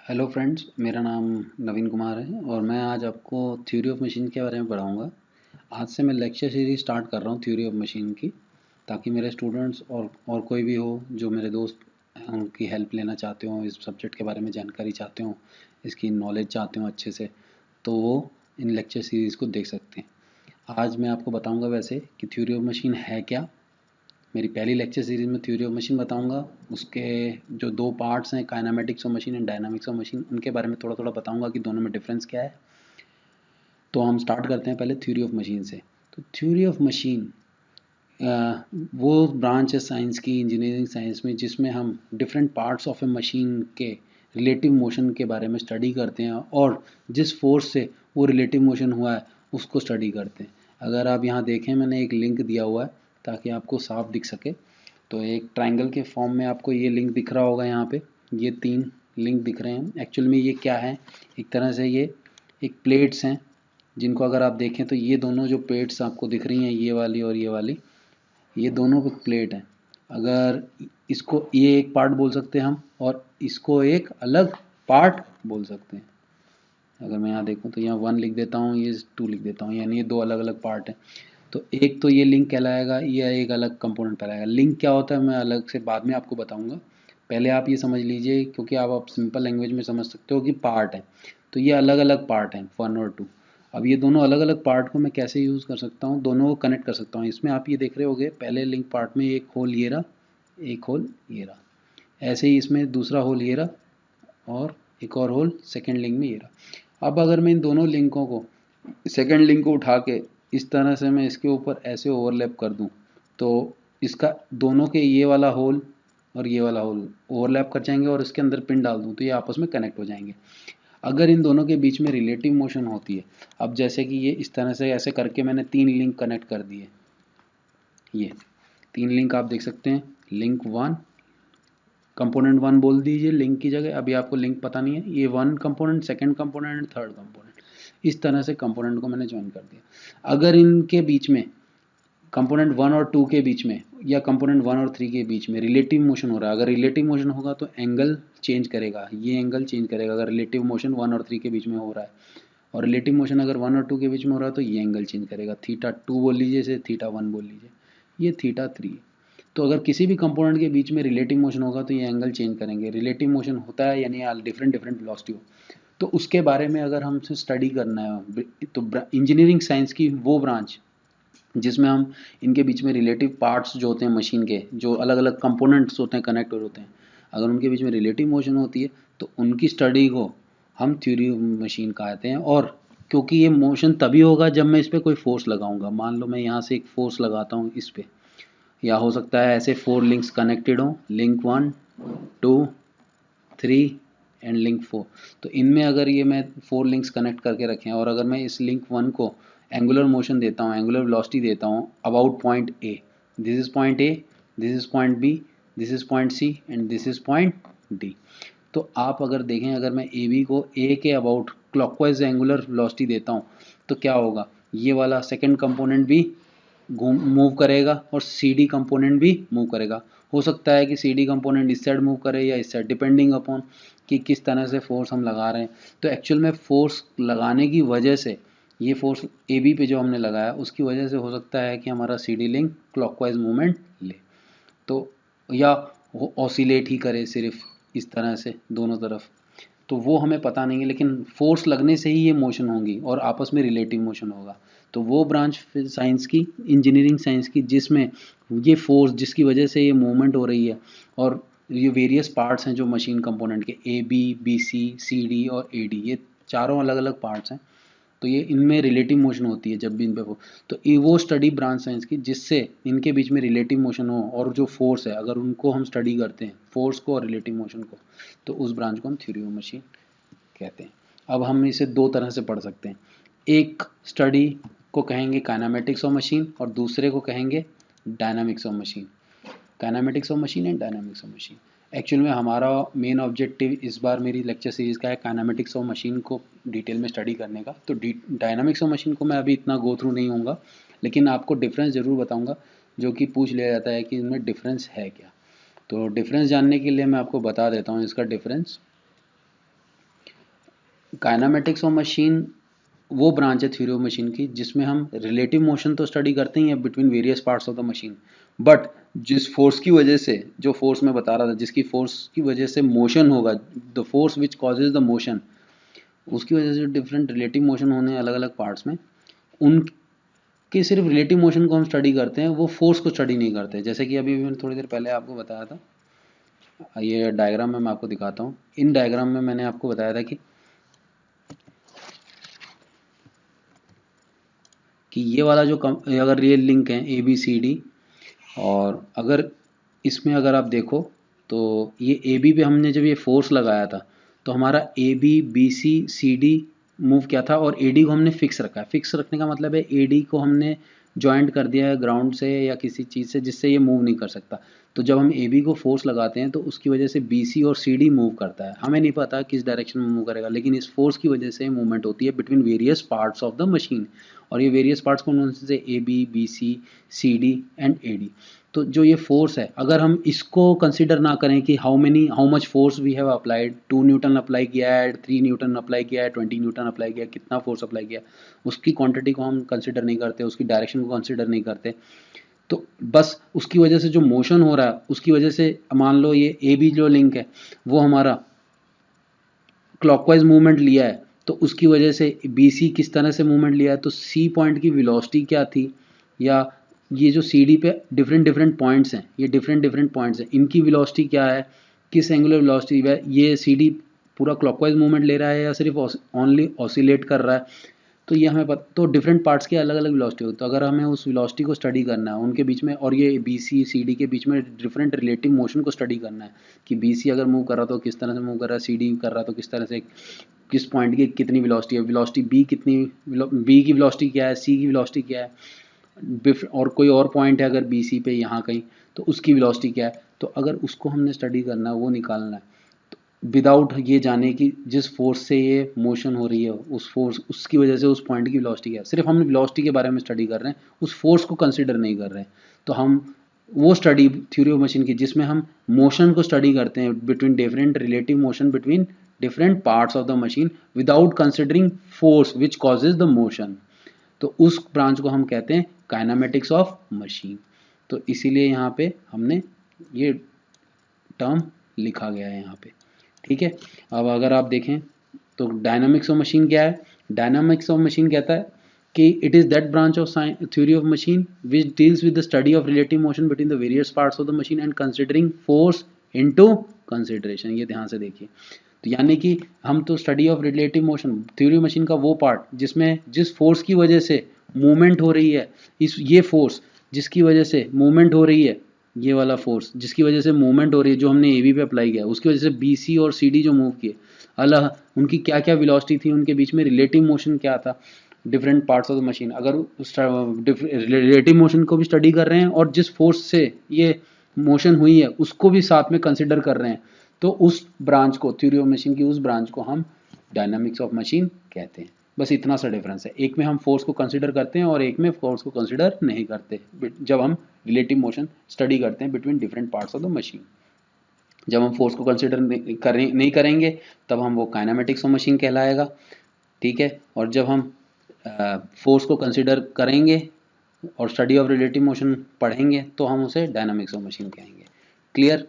Hello friends, मेरा नाम नवीन कुमार है और मैं आज आपको थ्योरी ऑफ मशीन के बारे में पढ़ाऊंगा। आज से मैं लेक्चर सीरीज स्टार्ट कर रहा हूँ थ्योरी ऑफ मशीन की, ताकि मेरे स्टूडेंट्स और कोई भी हो जो मेरे दोस्त हैं, उनकी हेल्प लेना चाहते हो, इस सब्जेक्ट के बारे में जानकारी चाहते हो, इसकी नॉलेज चाहते हो अच्छे से, तो वो इन लेक्चर सीरीज़ को देख सकते हैं। आज मैं आपको बताऊँगा वैसे कि थ्योरी ऑफ मशीन है क्या। मेरी पहली लेक्चर सीरीज में थ्योरी ऑफ मशीन बताऊंगा। उसके जो दो पार्ट्स हैं, kinematics of machine and dynamics of machine, उनके बारे में थोड़ा थोड़ा बताऊंगा कि दोनों में डिफरेंस क्या है। तो हम स्टार्ट करते हैं पहले थ्योरी ऑफ मशीन से। तो थ्योरी ऑफ मशीन वो ब्रांच है साइंस की, इंजीनियरिंग साइंस में, जिसमें हम different parts of A machine के रिलेटिव मोशन के बारे में स्टडी करते हैं और जिस फोर्स से वो रिलेटिव मोशन हुआ है उसको स्टडी करते हैं। अगर आप यहाँ देखें, मैंने एक लिंक दिया हुआ है ताकि आपको साफ दिख सके। तो एक ट्रायंगल के फॉर्म में आपको ये लिंक दिख रहा होगा। यहाँ पे ये 3 लिंक दिख रहे हैं। एक्चुअल में ये क्या है, एक तरह से ये एक प्लेट्स हैं, जिनको अगर आप देखें तो ये दोनों जो प्लेट्स आपको दिख रही हैं, ये वाली और ये वाली, ये दोनों प्लेट हैं। अगर इसको ये एक पार्ट बोल सकते हैं हम, और इसको एक अलग पार्ट बोल सकते हैं। अगर मैं यहाँ देखूँ तो यहाँ 1 लिख देता हूँ, ये 2 लिख देता हूँ, यानी ये 2 अलग अलग पार्ट हैं। तो एक तो ये लिंक कहलाएगा, ये एक अलग कंपोनेंट कहलाएगा। लिंक क्या होता है मैं अलग से बाद में आपको बताऊंगा। पहले आप ये समझ लीजिए, क्योंकि आप सिंपल लैंग्वेज में समझ सकते हो कि पार्ट है। तो ये अलग अलग पार्ट हैं, 1 और 2। अब ये दोनों अलग अलग पार्ट को मैं कैसे यूज़ कर सकता हूँ, दोनों को कनेक्ट कर सकता हूँ। इसमें आप ये देख रहे होगे, पहले लिंक पार्ट में एक होल ये रहा, एक होल ये रहा। ऐसे ही इसमें दूसरा होल ये रहा और एक और होल सेकेंड लिंक में ये रहा। अब अगर मैं इन दोनों लिंकों को, सेकेंड लिंक को उठा के इस तरह से मैं इसके ऊपर ऐसे ओवरलैप कर दूं, तो इसका दोनों के ये वाला होल और ये वाला होल ओवरलैप कर जाएंगे और इसके अंदर पिन डाल दूं तो ये आपस में कनेक्ट हो जाएंगे। अगर इन दोनों के बीच में रिलेटिव मोशन होती है, अब जैसे कि ये इस तरह से ऐसे करके मैंने 3 लिंक कनेक्ट कर दिए, ये 3 लिंक आप देख सकते हैं। लिंक 1, कंपोनेंट 1 बोल दीजिए लिंक की जगह, अभी आपको लिंक पता नहीं है। ये 1 component, second component and third component, इस तरह से कंपोनेंट को मैंने ज्वाइन कर दिया। अगर इनके बीच में, कंपोनेंट 1 और 2 के बीच में या कंपोनेंट 1 और 3 के बीच में रिलेटिव मोशन हो रहा है, अगर रिलेटिव मोशन होगा तो एंगल चेंज करेगा, ये एंगल चेंज करेगा। अगर रिलेटिव मोशन 1 और 3 के बीच में हो रहा है, और रिलेटिव मोशन अगर 1 और 2 के बीच में हो रहा है, तो ये एंगल चेंज करेगा। थीटा 2 बोल लीजिए इसे, थीटा 1 बोल लीजिए, ये थीटा 3। तो अगर किसी भी कंपोनेंट के बीच में रिलेटिव मोशन होगा तो ये एंगल चेंज करेंगे। रिलेटिव मोशन होता है यानी डिफरेंट डिफरेंट वेलोसिटी हो, तो उसके बारे में अगर हमसे स्टडी करना है, तो इंजीनियरिंग साइंस की वो ब्रांच जिसमें हम इनके बीच में रिलेटिव पार्ट्स जो होते हैं मशीन के, जो अलग अलग कंपोनेंट्स होते हैं, कनेक्ट होते हैं, अगर उनके बीच में रिलेटिव मोशन होती है तो उनकी स्टडी को हम थ्योरी ऑफ मशीन कहते हैं। और क्योंकि ये मोशन तभी होगा जब मैं इस पर कोई फोर्स लगाऊंगा। मान लो मैं यहाँ से एक फोर्स लगाता हूँ इस पर, या हो सकता है ऐसे 4 लिंक्स कनेक्टेड हो, लिंक 1, 2, 3 एंड लिंक 4। तो इनमें अगर ये मैं 4 लिंक्स कनेक्ट करके रखे हैं, और अगर मैं इस लिंक 1 को एंगुलर मोशन देता हूँ, एंगुलर वेलोसिटी देता हूँ about point A, this is point A, this is point B, this is point C and this is point D. तो आप अगर देखें, अगर मैं ए बी को ए के अबाउट क्लॉकवाइज एंगुलर वेलोसिटी देता हूँ, तो क्या होगा, ये वाला सेकंड कंपोनेंट भी घूम मूव करेगा और सी डी कंपोनेंट भी मूव करेगा। हो सकता है कि सी डी कंपोनेंट इस साइड मूव करे या इस साइड, डिपेंडिंग अपॉन कि किस तरह से फोर्स हम लगा रहे हैं। तो एक्चुअल में फोर्स लगाने की वजह से, ये फोर्स ए बी पे जो हमने लगाया उसकी वजह से हो सकता है कि हमारा C D link clockwise movement ले, तो या वो ऑसिलेट ही करे सिर्फ इस तरह से दोनों तरफ, तो वो हमें पता नहीं है। लेकिन फोर्स लगने से ही ये मोशन होंगी और आपस में रिलेटिव मोशन होगा। तो वो ब्रांच फिर साइंस की, इंजीनियरिंग साइंस की, जिसमें ये फोर्स जिसकी वजह से ये मूवमेंट हो रही है, और ये वेरियस पार्ट्स हैं जो मशीन कंपोनेंट के, A B, B C, C D और ए डी, ये चारों अलग अलग पार्ट्स हैं। तो ये इनमें रिलेटिव मोशन होती है जब भी इन पे तो ये वो स्टडी ब्रांच साइंस की जिससे इनके बीच में रिलेटिव मोशन हो, और जो फोर्स है अगर उनको हम स्टडी करते हैं, फोर्स को और रिलेटिव मोशन को, तो उस ब्रांच को हम थ्योरी ऑफ मशीन कहते हैं। अब हम इसे दो तरह से पढ़ सकते हैं। एक स्टडी को कहेंगे काइनेमेटिक्स ऑफ मशीन और दूसरे को कहेंगे dynamics of machine. Kinematics of machine and dynamics of machine. Actual में हमारा मेन ऑब्जेक्टिव इस बार मेरी लेक्चर सीरीज़ का है काइनेमेटिक्स ऑफ मशीन को डिटेल में स्टडी करने का। तो डायनामिक्स ऑफ मशीन को मैं अभी इतना गो थ्रू नहीं होऊंगा, लेकिन आपको डिफरेंस ज़रूर बताऊंगा, जो कि पूछ लिया जाता है कि इनमें डिफरेंस है क्या। तो डिफरेंस जानने के लिए मैं आपको बता देता हूँ इसका डिफरेंस। काइनामेटिक्स ऑफ मशीन वो ब्रांच है थ्योरी ऑफ मशीन की जिसमें हम रिलेटिव मोशन तो स्टडी करते ही हैं between various parts of the machine, but जिस फोर्स की वजह से, जो फोर्स मैं बता रहा था, जिसकी फोर्स की वजह से मोशन होगा, the force which causes the motion, उसकी वजह से डिफरेंट रिलेटिव मोशन होने अलग अलग पार्ट्स में, उनके सिर्फ रिलेटिव मोशन को हम स्टडी करते हैं, वो फोर्स को स्टडी नहीं करते। जैसे कि अभी मैंने थोड़ी देर पहले आपको बताया था, ये डायग्राम में मैं आपको दिखाता हूँ। इन डायग्राम में मैंने आपको बताया था कि ये वाला जो अगर रियल लिंक है ए बी सी डी, और अगर इसमें अगर आप देखो तो ये ए बी पे हमने जब ये फोर्स लगाया था तो हमारा A B B C C D move किया था, और ए डी को हमने फिक्स रखा है। फिक्स रखने का मतलब है ए डी को हमने जॉइंट कर दिया है ग्राउंड से या किसी चीज़ से जिससे ये मूव नहीं कर सकता। तो जब हम ए बी को फोर्स लगाते हैं तो उसकी वजह से बी सी और सी डी मूव करता है। हमें नहीं पता किस डायरेक्शन में मूव करेगा, लेकिन इस फोर्स की वजह से मूवमेंट होती है between various parts of the machine. और ये वेरियस पार्ट्स कौन कौन से? A B B C C D and A D. तो जो ये फोर्स है, अगर हम इसको कंसिडर ना करें कि how much force we have applied, 2 newton apply किया है, 3 न्यूटन अप्लाई किया है, 20 न्यूटन अप्लाई किया है, कितना फोर्स अप्लाई किया, उसकी क्वांटिटी को हम कंसिडर नहीं करते, उसकी डायरेक्शन को कंसिडर नहीं करते, तो बस उसकी वजह से जो मोशन हो रहा है उसकी वजह से मान लो ये ए बी जो लिंक है वो हमारा क्लॉकवाइज मूवमेंट लिया है, तो उसकी वजह से बी सी किस तरह से मूवमेंट लिया है, तो सी पॉइंट की वेलोसिटी क्या थी, या ये जो सी डी पे डिफरेंट डिफरेंट पॉइंट्स हैं, ये डिफरेंट डिफरेंट पॉइंट्स हैं, इनकी वेलोसिटी क्या है, किस एंगुलर वेलोसिटी है, ये सी डी पूरा क्लॉकवाइज मूवमेंट ले रहा है या सिर्फ ओनली ऑसिलेट कर रहा है। तो ये हमें पता, तो डिफरेंट पार्ट्स की अलग अलग वेलोसिटी होती है। तो अगर हमें उस वेलोसिटी को स्टडी करना है उनके बीच में, और ये बी सी सी डी के बीच में डिफरेंट रिलेटिव मोशन को स्टडी करना है कि बी सी अगर मूव कर रहा तो किस तरह से मूव कर रहा है, सी डी कर रहा तो किस तरह से, किस पॉइंट की कितनी वेलोसिटी है, वेलोसिटी बी कितनी, बी की वेलोसिटी क्या है, सी की वेलोसिटी क्या है, और कोई और पॉइंट है अगर बी सी पे यहाँ कहीं तो उसकी वेलोसिटी क्या है। तो अगर उसको हमने स्टडी करना है, वो निकालना है, विदाउट ये जाने कि जिस फोर्स से ये मोशन हो रही है उस फोर्स, उसकी वजह से उस पॉइंट की वेलोसिटी क्या है, सिर्फ हम वेलोसिटी के बारे में स्टडी कर रहे हैं, उस फोर्स को कंसिडर नहीं कर रहे हैं। तो हम वो स्टडी थ्योरी ऑफ मशीन की जिसमें हम मोशन को स्टडी करते हैं between different relative motion between different parts of the machine without considering force which causes the motion, तो उस ब्रांच को हम कहते हैं काइनेमेटिक्स ऑफ मशीन। तो इसीलिए यहाँ पे हमने ये टर्म लिखा गया है यहाँ पे, ठीक है। अब अगर आप देखें तो डायनामिक्स ऑफ मशीन क्या है? डायनामिक्स ऑफ मशीन कहता है कि it is that branch of theory of machine which deals with the study of relative motion between the various parts of the machine and considering force into consideration. ये ध्यान से देखिए, तो यानी कि हम तो study of relative motion, theory of machine का वो पार्ट जिसमें जिस फोर्स की वजह से मूवमेंट हो रही है, इस ये फोर्स जिसकी वजह से मूवमेंट हो रही है, ये वाला फोर्स जिसकी वजह से मूवमेंट हो रही है जो हमने ए बी पे अप्लाई किया, उसकी वजह से बी सी और सी डी जो मूव किए, अल्लाह उनकी क्या क्या वेलोसिटी थी, उनके बीच में रिलेटिव मोशन क्या था different parts of the machine. अगर रिलेटिव मोशन को भी स्टडी कर रहे हैं और जिस फोर्स से ये मोशन हुई है उसको भी साथ में कंसिडर कर रहे हैं, तो उस ब्रांच को, थ्योरी ऑफ मशीन की उस ब्रांच को हम डायनामिक्स ऑफ मशीन कहते हैं। बस इतना सा डिफरेंस है, एक में हम फोर्स को कंसिडर करते हैं और एक में फोर्स को कंसिडर नहीं करते जब हम रिलेटिव मोशन स्टडी करते हैं between different parts of the machine. जब हम फोर्स को कंसिडर नहीं करेंगे तब हम वो काइनेमेटिक्स ऑफ मशीन कहलाएगा, ठीक है। और जब हम फोर्स को कंसिडर करेंगे और स्टडी ऑफ रिलेटिव मोशन पढ़ेंगे तो हम उसे डायनामिक्स ऑफ मशीन कहेंगे। क्लियर?